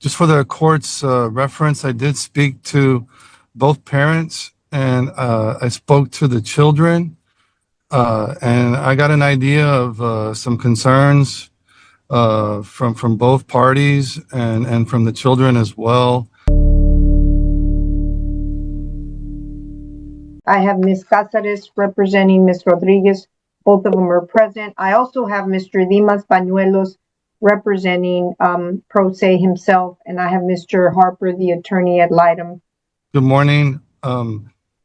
Just for the court's reference, I did speak to both parents and I spoke to the children, and I got an idea of some concerns from both parties and from the children as well. I have Ms. Cáceres representing Ms. Rodriguez. Both of them are present. I also have Mr. Dimas Bañuelos representing Pro Se himself, and I have Mr. Harper, the attorney ad litem. Good morning.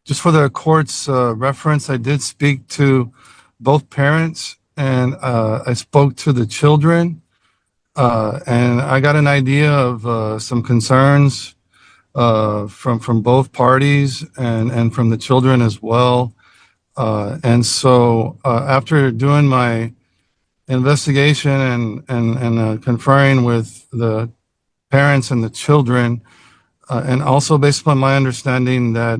Just for the court's reference, I did speak to both parents and I spoke to the children, and I got an idea of some concerns from both parties and from the children as well. And so after doing my investigation and conferring with the parents and the children, and also based upon my understanding that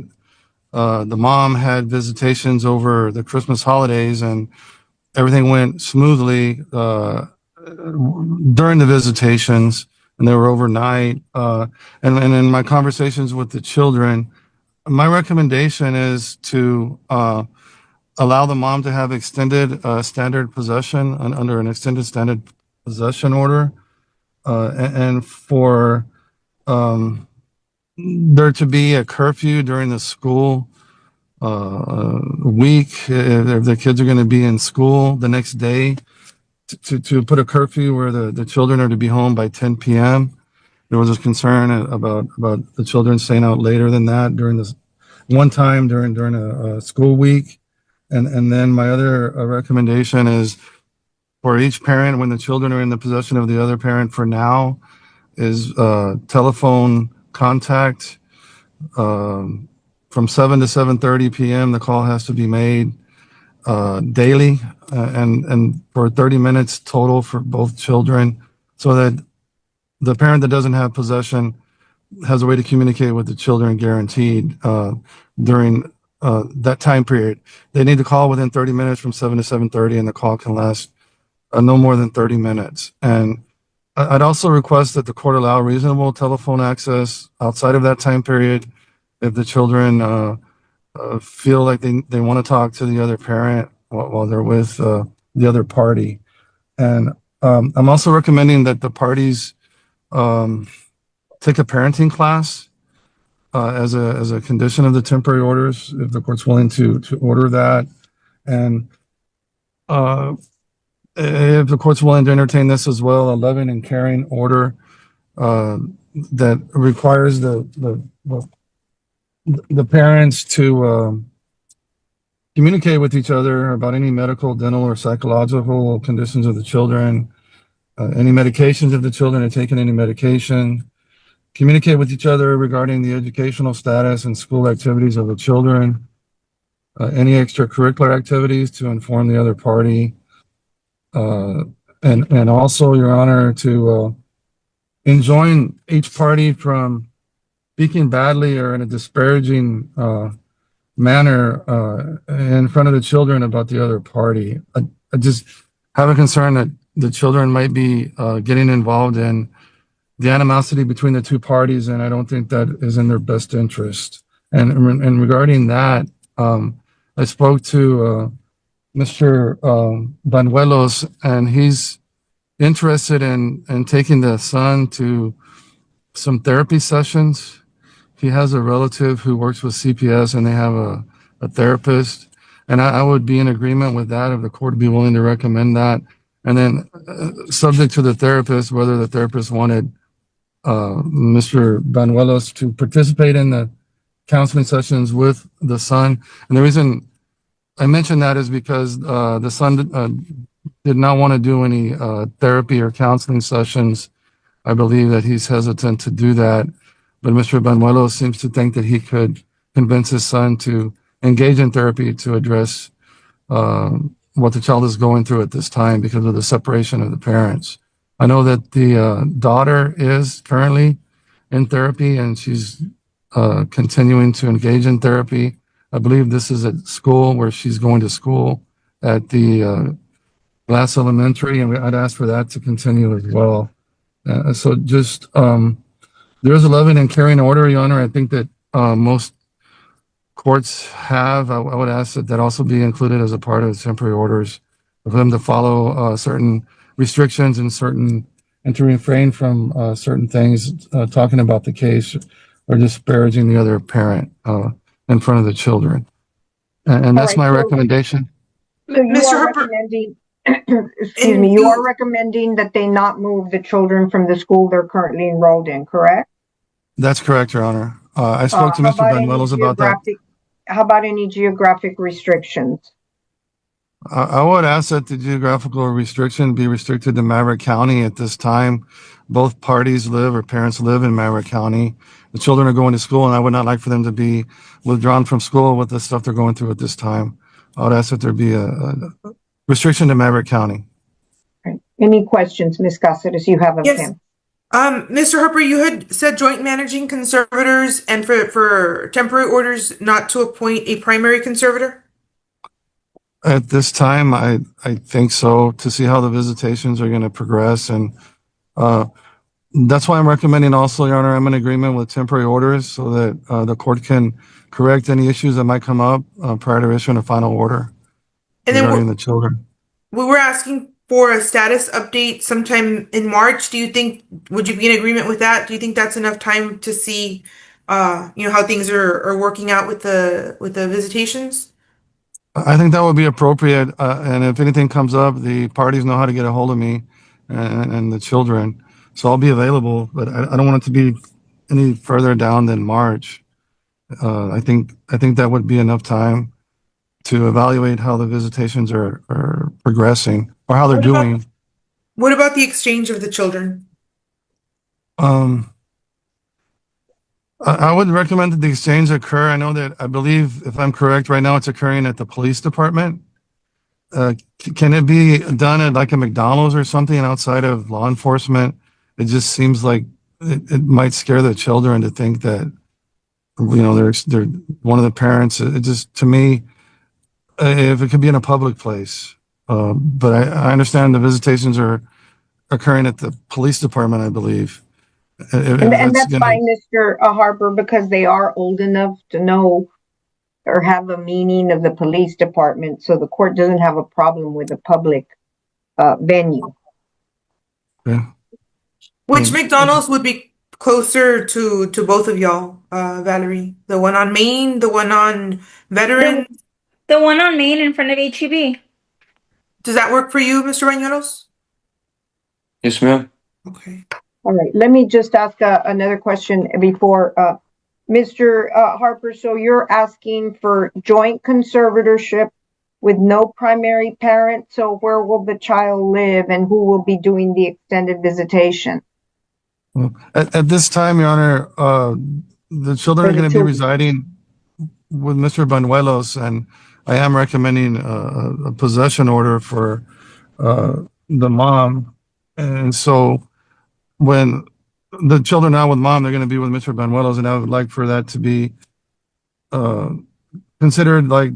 the mom had visitations over the Christmas holidays and everything went smoothly during the visitations, and they were overnight. And in my conversations with the children, my recommendation is to allow the mom to have extended standard possession under an extended standard possession order, and for there to be a curfew during the school week if the kids are going to be in school the next day, to put a curfew where the children are to be home by 10 p.m. There was a concern about the children staying out later than that during this one time during a school week. And then my other recommendation is for each parent, when the children are in the possession of the other parent for now, is telephone contact from 7 to 7:30 p.m. The call has to be made daily and for 30 minutes total for both children, so that the parent that doesn't have possession has a way to communicate with the children guaranteed during that time period. They need to call within 30 minutes from 7 to 7:30, and the call can last no more than 30 minutes. And I'd also request that the court allow reasonable telephone access outside of that time period if the children feel like they want to talk to the other parent while they're with the other party. And I'm also recommending that the parties take a parenting class as a condition of the temporary orders, if the court's willing to order that. And if the court's willing to entertain this as well, a loving and caring order that requires the parents to communicate with each other about any medical, dental, or psychological conditions of the children, any medications if the children are taking any medication, communicate with each other regarding the educational status and school activities of the children, any extracurricular activities to inform the other party, and also, Your Honor, to enjoin each party from speaking badly or in a disparaging manner in front of the children about the other party. I just have a concern that the children might be getting involved in the animosity between the two parties, and I don't think that is in their best interest. And regarding that, I spoke to Mr. Banuelos, and he's interested in taking the son to some therapy sessions. He has a relative who works with CPS, and they have a therapist. And I would be in agreement with that if the court would be willing to recommend that. And then subject to the therapist, whether the therapist wanted Mr. Banuelos to participate in the counseling sessions with the son. And the reason I mention that is because the son did not want to do any therapy or counseling sessions. I believe that he's hesitant to do that. But Mr. Banuelos seems to think that he could convince his son to engage in therapy to address what the child is going through at this time because of the separation of the parents. I know that the daughter is currently in therapy, and she's continuing to engage in therapy. I believe this is at school, where she's going to school at the Glass Elementary, and I'd ask for that to continue as well. So just There's a loving and caring order, Your Honor. I think that most courts have. I would ask that that also be included as a part of the temporary orders for them to follow certain restrictions and to refrain from certain things talking about the case or disparaging the other parent in front of the children. And All that's right, my so, recommendation. so you Mr. are Harper, recommending, excuse me, and you are you, recommending that they not move the children from the school they're currently enrolled in, correct? That's correct, Your Honor. I spoke to How Mr. about any Banuelos about that. how about any geographic restrictions? I would ask that the geographical restriction be restricted to Maverick County at this time. Both parties live or parents live in Maverick County. The children are going to school, and I would not like for them to be withdrawn from school with the stuff they're going through at this time. I would ask that there be a restriction to Maverick County. Right. Any questions, Ms. Cáceres? You have yes, him. Mr. Harper, you had said joint managing conservators and for temporary orders not to appoint a primary conservator? At this time, I think so, to see how the visitations are going to progress. And that's why I'm recommending also, Your Honor, I'm in agreement with temporary orders so that the court can correct any issues that might come up prior to issuing a final order And then regarding the children. we were asking for a status update sometime in March. Do you think, would you be in agreement with that? Do you think that's enough time to see, how things are working out with the visitations? I think that would be appropriate. And if anything comes up, the parties know how to get a hold of me and the children. So I'll be available, but I don't want it to be any further down than March. I think that would be enough time to evaluate how the visitations are progressing or how they're doing. What about the exchange of the children? I would recommend that the exchange occur. I know that I believe, if I'm correct, right now it's occurring at the police department. Can it be done at like a McDonald's or something outside of law enforcement? It just seems like it might scare the children to think that, they're one of the parents. It just, to me, if it could be in a public place. But I understand the visitations are occurring at the police department, I believe. And that's fine, Mr. Harper, because they are old enough to know or have a meaning of the police department, so the court doesn't have a problem with a public venue. Yeah. Which McDonald's would be closer to both of y'all, Valerie? The one on Main, the one on Veteran? The one on Main in front of HEB. Does that work for you, Mr. Bañuelos? Yes, ma'am. Okay. All right, let me just ask another question before Mr. Harper. So you're asking for joint conservatorship with no primary parent. So where will the child live and who will be doing the extended visitation? Well, at this time, Your Honor, the children are going to be residing with Mr. Banuelos, and I am recommending a possession order for the mom. And so when the children are with mom, they're going to be with Mr. Banuelos, and I would like for that to be considered like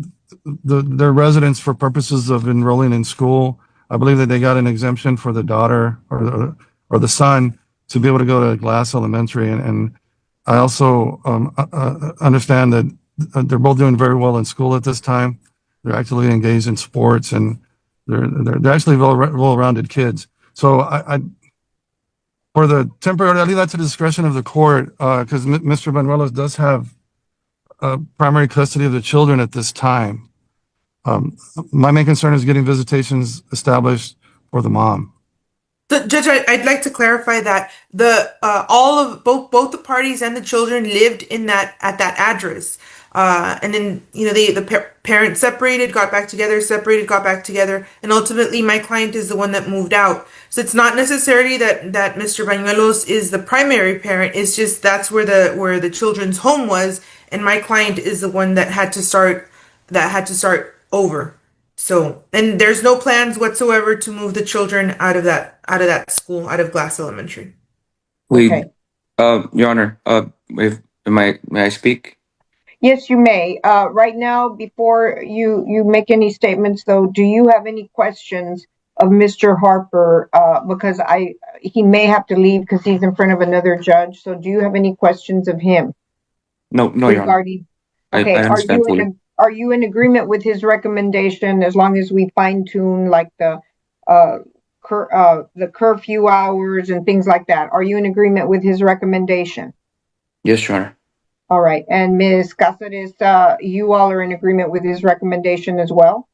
their residence for purposes of enrolling in school. I believe that they got an exemption for the daughter or the son to be able to go to Glass Elementary, and I also understand that they're both doing very well in school at this time. They're actively engaged in sports, and they're actually well-rounded kids. So I for the temporary, I leave that to the discretion of the court because Mr. Banuelos does have primary custody of the children at this time. My main concern is getting visitations established for the mom. Judge, I'd like to clarify that all of both the parties and the children lived at that address, and then the parents separated, got back together, separated, got back together, and ultimately my client is the one that moved out. So it's not necessarily that Mr. Bañuelos is the primary parent. It's just that's where the children's home was, and my client is the one that had to start over. So, and there's no plans whatsoever to move the children out of that school, out of Glass Elementary. Okay. Your Honor, may I speak? Yes, you may. Right now, before you make any statements, though, do you have any questions of Mr. Harper, because he may have to leave because he's in front of another judge. So do you have any questions of him No, Your Honor. regarding? I Okay, understand fully. are you in agreement with his recommendation as long as we fine tune like the curfew hours and things like that? Are you in agreement with his recommendation? Yes, Your Honor. All right, and Ms. Cáceres, you all are in agreement with his recommendation as well?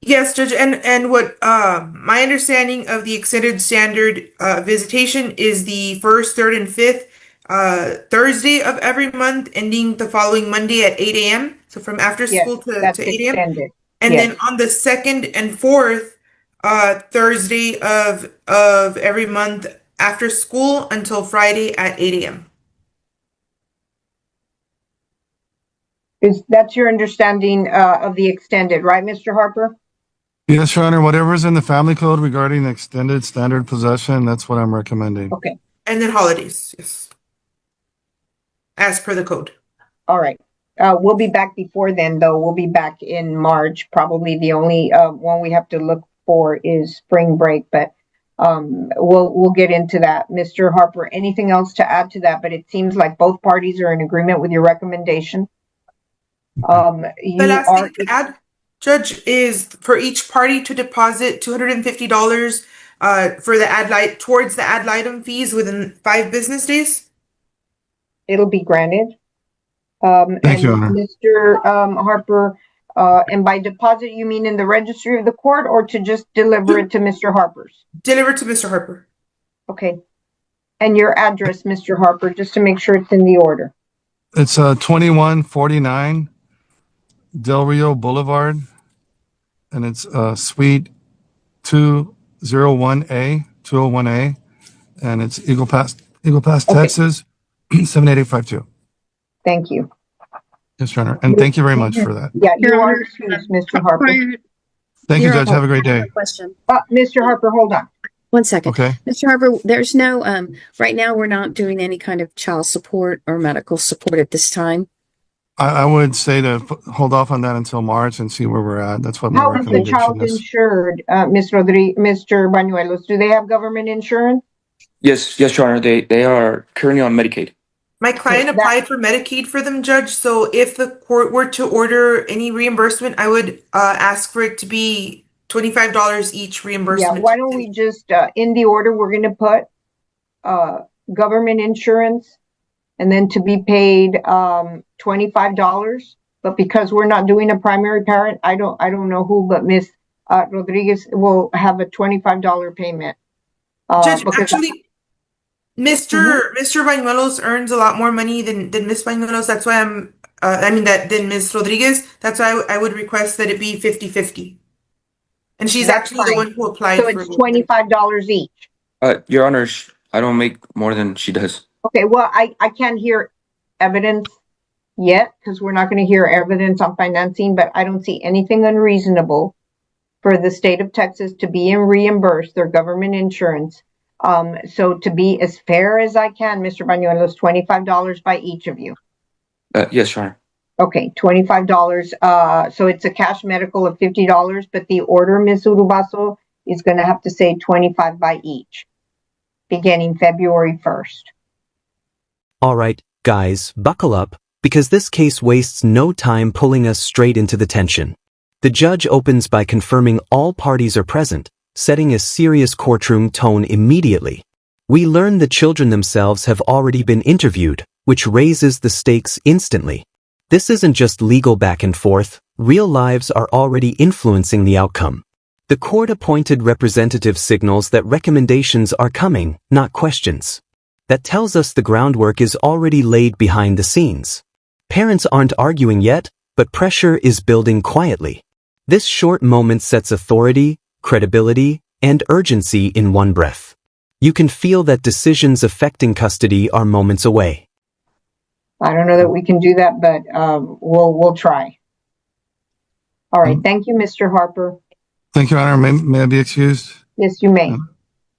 Yes, Judge, and what my understanding of the extended standard visitation is the first, third, and fifth Thursday of every month, ending the following Monday at 8 a.m. So from after Yes, school that's to 8 a.m. extended. And Yes. then on the second and fourth Thursday of every month after school until Friday at 8 a.m. That's your understanding of the extended, right, Mr. Harper? Yes, Your Honor, whatever's in the family code regarding extended standard possession, that's what I'm recommending. Okay, And then holidays, yes, as per the code. all right. We'll be back before then, though. We'll be back in March. Probably the only one we have to look for is spring break, but we'll get into that. Mr. Harper, anything else to add to that? But it seems like both parties are in agreement with your recommendation. The You last are, thing to add, Judge, is for each party to deposit $250 for the towards the ad litem fees within 5 business days. it'll be granted. Thank you, And Honor. Mr. Harper, and by deposit, you mean in the registry of the court or to just deliver it to Mr. Harper's? Delivered to Mr. Harper. Okay. And your address, Mr. Harper, just to make sure it's in the order. It's 2149 Del Rio Boulevard, and it's Suite 201A, and it's Eagle Pass, Okay. Texas, 78852. Thank you. Yes, Your Honor, and thank you very much for that. Yeah, you Your are Honor, excused, Mr. Harper. Thank you, Your Judge. Have a great day. Question. Mr. Harper, hold on. One second. Okay. Mr. Harper, there's no, right now, we're not doing any kind of child support or medical support at this time. I would say to hold off on that until March and see where we're at. That's what my How is the recommendation child is. insured, Mr. Bañuelos? Do they have government insurance? Yes, Your Honor. They are currently on Medicaid. My client that- applied for Medicaid for them, Judge. So if the court were to order any reimbursement, I would ask for it to be $25 each Yeah, reimbursement. why don't we just, in the order, we're gonna put, government insurance and then to be paid, $25. But because we're not doing a primary parent, I don't know who, but Miss Rodriguez will have a $25 payment. Judge, Because actually, Mr. Bañuelos earns a lot more money than Miss Bañuelos. That's why than Miss Rodriguez. That's why I would request that it be 50-50. And she's That's actually the fine. one who applied so for it's $25 each. Your Honor, I don't make more than she does. Okay, well, I can't hear evidence yet because we're not going to hear evidence on financing, but I don't see anything unreasonable for the state of Texas to be reimbursed their government insurance. So to be as fair as I can, Mr. Bañuelos, $25 by each of you. Yes, Your Honor. Okay, $25. So it's a cash medical of $50, but the order, Ms. Urubaso, is going to have to say 25 by each, beginning February 1st. All right, guys, buckle up, because this case wastes no time pulling us straight into the tension. The judge opens by confirming all parties are present, setting a serious courtroom tone immediately. We learn the children themselves have already been interviewed, which raises the stakes instantly. This isn't just legal back and forth, real lives are already influencing the outcome. The court-appointed representative signals that recommendations are coming, not questions. That tells us the groundwork is already laid behind the scenes. Parents aren't arguing yet, but pressure is building quietly. This short moment sets authority, credibility, and urgency in one breath. You can feel that decisions affecting custody are moments away. I don't know that we can do that, but we'll try. All right. Thank you, Mr. Harper. Thank you, Your Honor. May I be excused? Yes, you may.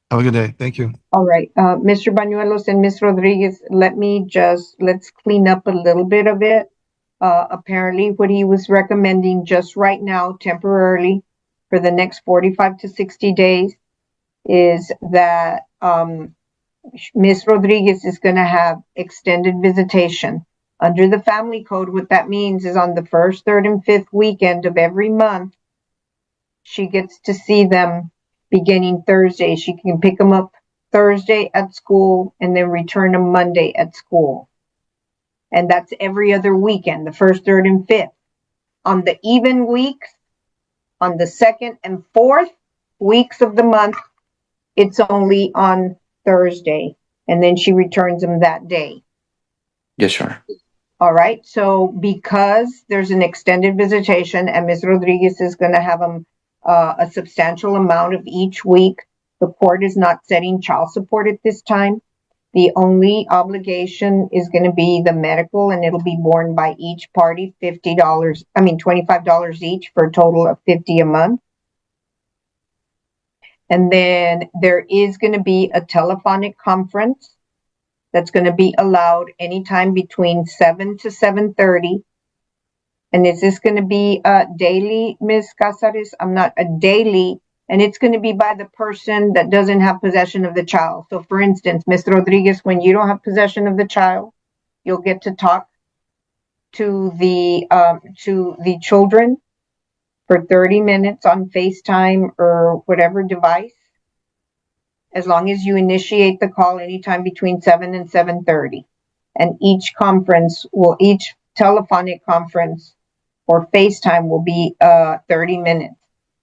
Have a good day. Thank you. All right. Mr. Bañuelos and Ms. Rodriguez, let's clean up a little bit of it. Apparently what he was recommending just right now temporarily for the next 45 to 60 days is that Ms. Rodriguez is going to have extended visitation. Under the family code, what that means is on the first, third, and fifth weekend of every month, she gets to see them beginning Thursday. She can pick them up Thursday at school and then return them Monday at school. And that's every other weekend, the first, third, and fifth. On the even weeks, on the second and fourth weeks of the month, it's only on Thursday, and then she returns them that day. Yes, Your Honor. All right. So because there's an extended visitation and Ms. Rodriguez is going to have them a substantial amount of each week, the court is not setting child support at this time. The only obligation is going to be the medical, and it'll be borne by each party, $25 each for a total of $50 a month. And then there is going to be a telephonic conference that's going to be allowed anytime between 7 to 7:30. And is this going to be daily, Ms. Casares? I'm not a daily, and it's going to be by the person that doesn't have possession of the child. So for instance, Ms. Rodriguez, when you don't have possession of the child, you'll get to talk to the children for 30 minutes on FaceTime or whatever device, as long as you initiate the call anytime between 7 and 7:30. And each telephonic conference or FaceTime will be 30 minutes.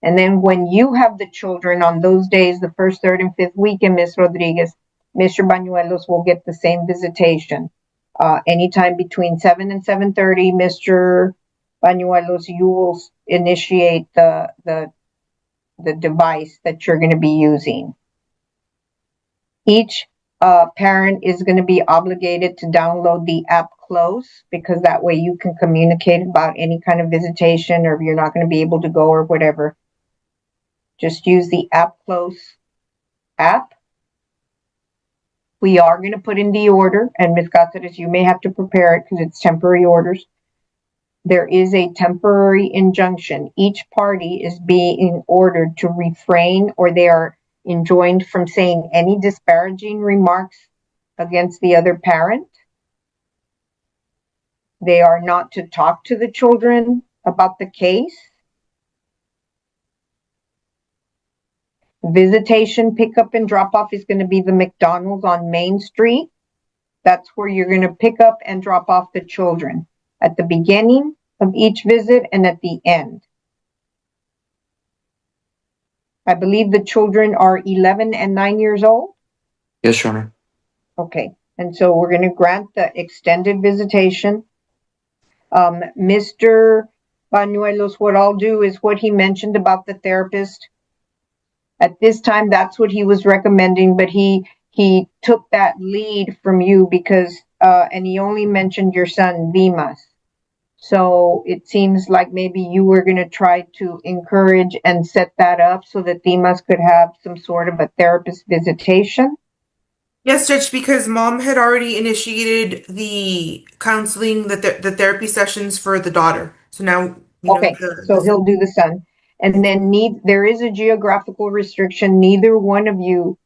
And then when you have the children on those days, the first, third, and fifth weekend, Ms. Rodriguez, Mr. Bañuelos will get the same visitation. Anytime between 7 and 7:30, Mr. Bañuelos, you will initiate the device that you're going to be using. Each parent is going to be obligated to download the app Close, because that way you can communicate about any kind of visitation, or if you're not going to be able to go or whatever. Just use the app Close app. We are going to put in the order, and Ms. Cáceres, you may have to prepare it because it's temporary orders. There is a temporary injunction. Each party is being ordered to refrain, or they are enjoined from saying any disparaging remarks against the other parent. They are not to talk to the children about the case. Visitation, pickup, and drop off is going to be the McDonald's on Main Street. That's where you're going to pick up and drop off the children at the beginning of each visit and at the end. I believe the children are 11 and 9 years old. Yes, Your Honor. Okay. And so we're going to grant the extended visitation. Mr. Bañuelos, what I'll do is what he mentioned about the therapist. At this time, that's what he was recommending, but he took that lead from you because, and he only mentioned your son, Dimas. So it seems like maybe you were going to try to encourage and set that up so that Dimas could have some sort of a therapist visitation. Yes, Judge, because mom had already initiated the counseling, the therapy sessions for the daughter. So now, Okay, so he'll do the son. And then there is a geographical restriction. Neither one of you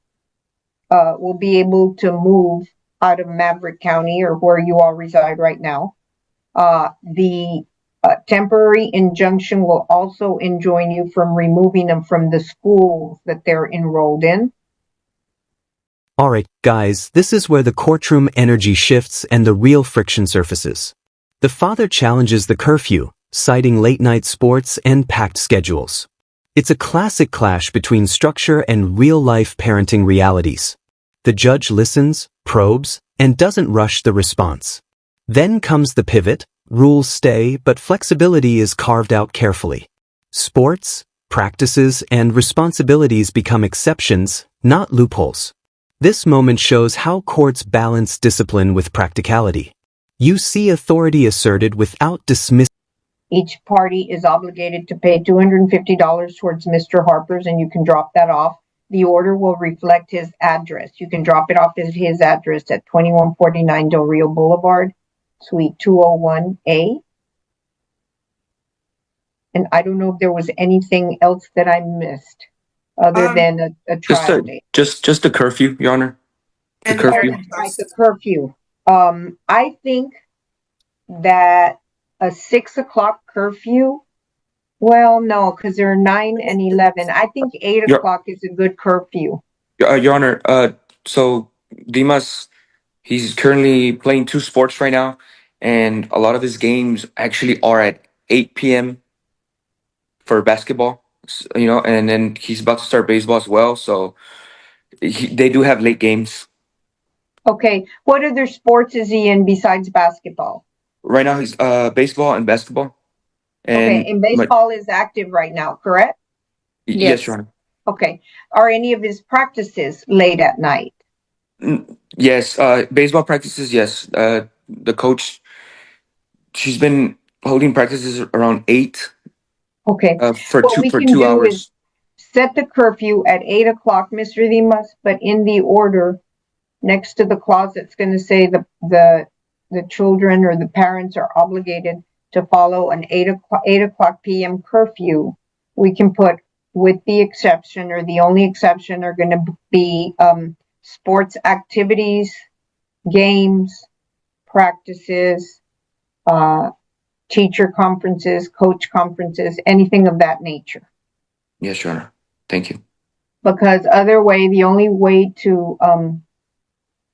will be able to move out of Maverick County or where you all reside right now. The temporary injunction will also enjoin you from removing them from the schools that they're enrolled in. Alright, guys, this is where the courtroom energy shifts and the real friction surfaces. The father challenges the curfew, citing late-night sports and packed schedules. It's a classic clash between structure and real-life parenting realities. The judge listens, probes, and doesn't rush the response. Then comes the pivot. Rules stay, but flexibility is carved out carefully. Sports, practices, and responsibilities become exceptions, not loopholes. This moment shows how courts balance discipline with practicality. You see authority asserted without dismissing. Each party is obligated to pay $250 towards Mr. Harper's, and you can drop that off. The order will reflect his address. You can drop it off at his address at 2149 Del Rio Boulevard, Suite 201A. And I don't know if there was anything else that I missed other than a trial date. Just the curfew, Your Honor. The And the Oh, curfew. parenting that's right, the class. curfew. I think that a 6 o'clock curfew, well, no, because there are 9 and 11. I think 8 o'clock is a good curfew. Your Honor, so Dimas, he's currently playing two sports right now, and a lot of his games actually are at 8 p.m. for basketball. You know, and then he's about to start baseball as well, so they do have late games. Okay, what other sports is he in besides basketball? Right now, he's baseball and basketball, Okay, and and baseball is active right now, correct? yes, Your Honor. Okay. Are any of his practices late at night? Yes, baseball practices. Yes, the coach, she's been holding practices around 8 Okay. for What two we for can two do is hours. set the curfew at 8 o'clock, Mr. Dimas, but in the order next to the clause that's going to say the children or the parents are obligated to follow an 8 o'clock p.m. curfew. We can put with the exception, or the only exception are going to be sports activities, games, practices, uh, teacher conferences, coach conferences, anything of that nature. Yes, Your Honor. Thank you. Because the only way to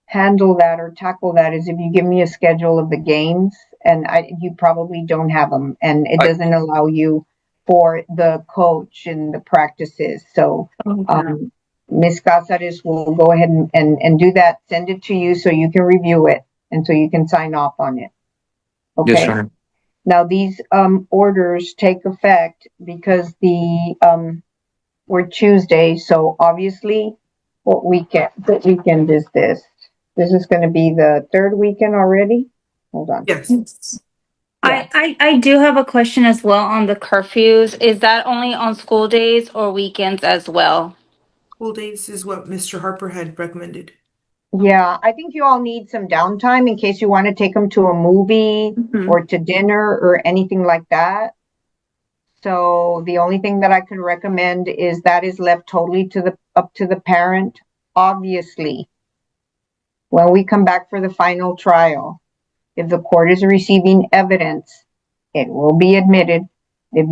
handle that or tackle that is if you give me a schedule of the games, and you probably don't have them, and it I, doesn't allow you for the coach and the practices. So, Ms. Casares will go ahead and do that, send it to you so you can review it and so you can sign off on it. yes, Okay. Your Honor. Now these orders take effect because we're Tuesday, so obviously what weekend is this? This is going to be the third weekend already? Hold on. Yes. Yeah. I do have a question as well on the curfews. Is that only on school days or weekends as well? School days is what Mr. Harper had recommended. Yeah, I think you all need some downtime in case you want to take them to a movie or to dinner or anything like that. So the only thing that I can recommend is that is left totally up to the parent. Obviously, when we come back for the final trial, if the court is receiving evidence, it will be admitted. If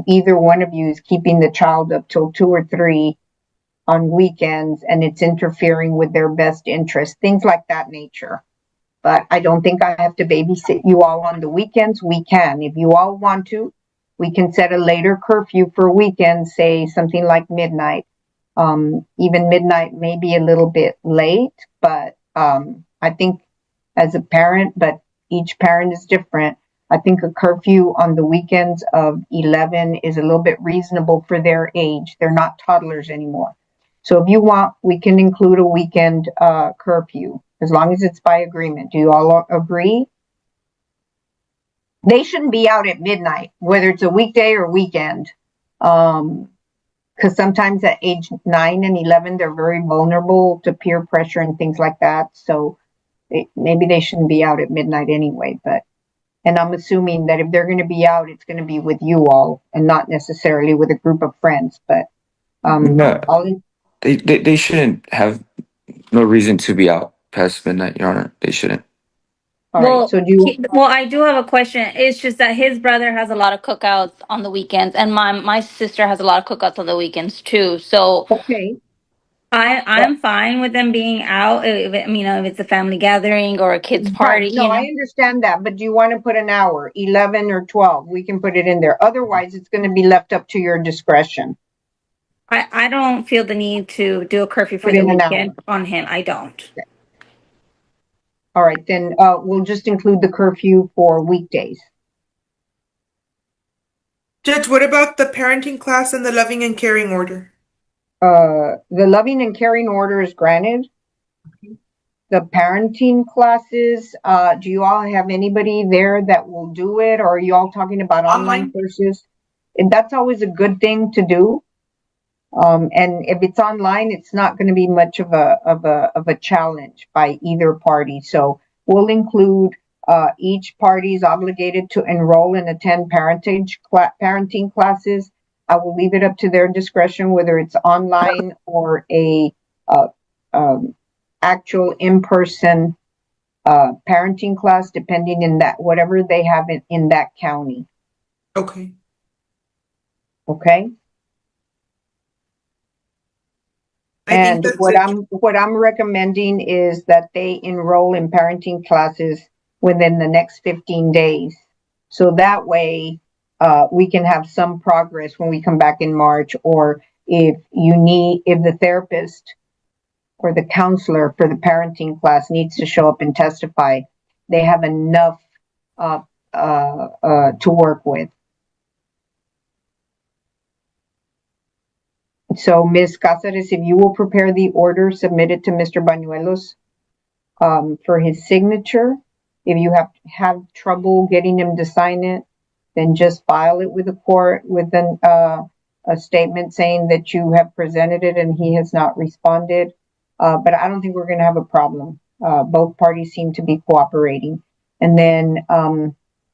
either one of you is keeping the child up till 2 or 3 on weekends and it's interfering with their best interest, things like that nature. But I don't think I have to babysit you all on the weekends. We can, if you all want to, we can set a later curfew for weekends, say something like midnight. Even midnight may be a little bit late, but I think as a parent, but each parent is different. I think a curfew on the weekends of 11 is a little bit reasonable for their age. They're not toddlers anymore. So if you want, we can include a weekend curfew as long as it's by agreement. Do you all agree? They shouldn't be out at midnight, whether it's a weekday or weekend. Because sometimes at age 9 and 11, they're very vulnerable to peer pressure and things like that. So maybe they shouldn't be out at midnight anyway. And I'm assuming that if they're going to be out, it's going to be with you all and not necessarily with a group of friends. But No, they shouldn't have no reason to be out past midnight, Your Honor. They shouldn't. all right. So do you? Well, I do have a question. It's just that his brother has a lot of cookouts on the weekends, and my sister has a lot of cookouts on the weekends too. So Okay. I'm fine with them being out. If it's a family gathering or a kids Right. party, No, I understand that. But do you want to put an hour, 11 or 12? We can put it in there. Otherwise, it's going to be left up to your discretion. I don't feel the need to do a curfew for Put the in an hour. weekend on him. I don't. All right. Then we'll just include the curfew for weekdays. Judge, what about the parenting class and the loving and caring order? The loving and caring order is granted. The parenting classes, do you all have anybody there that will do it, or are you all talking about online courses? And that's always a good thing to do. And if it's online, it's not going to be much of a challenge by either party. So we'll include Each party is obligated to enroll and attend parenting classes. I will leave it up to their discretion whether it's online or a uh, actual in-person parenting class, depending in that whatever they have in that county. Okay. Okay. I think And that's what it. I'm recommending is that they enroll in parenting classes within the next 15 days. So that way, we can have some progress when we come back in March, or if the therapist or the counselor for the parenting class needs to show up and testify, they have enough to work with. So, Ms. Cáceres, if you will prepare the order submitted to Mr. Bañuelos for his signature. If you have trouble getting him to sign it, then just file it with the court with a statement saying that you have presented it and he has not responded. But I don't think we're going to have a problem. Both parties seem to be cooperating. And then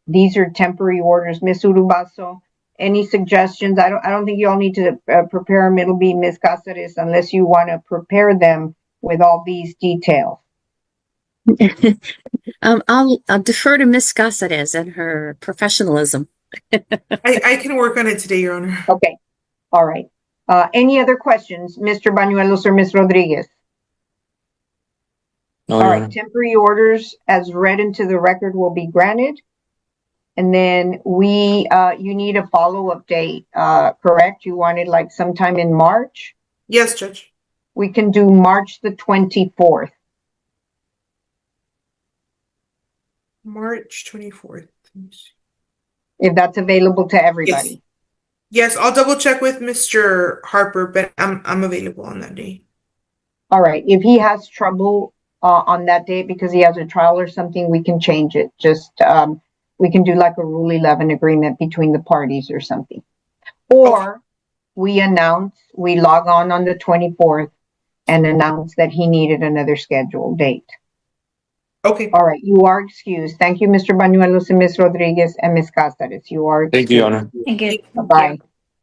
these are temporary orders. Ms. Urubaso, any suggestions? I don't think you all need to prepare them. It'll be Ms. Cáceres unless you want to prepare them with all these details. I'll defer to Miss Cáceres and her professionalism. I can work on it today, Your Honor. Okay. All right. Any other questions, Mr. Bañuelos or Ms. Rodriguez? No, All Your right. Honor. Temporary orders as read into the record will be granted. And then you need a follow-up date, correct? You wanted like sometime in March? Yes, Judge. We can do March the 24th. March 24th. If that's available to everybody. Yes, I'll double check with Mr. Harper, but I'm available on that day. All right. If he has trouble on that date because he has a trial or something, we can change it. Just we can do like a Rule 11 agreement between the parties or something. Or we log on the 24th and announce that he needed another scheduled date. Okay. All right. You are excused. Thank you, Mr. Bañuelos and Ms. Rodriguez and Ms. Cáceres. You are excused. Thank you, Your Honor. Thank you. Bye-bye.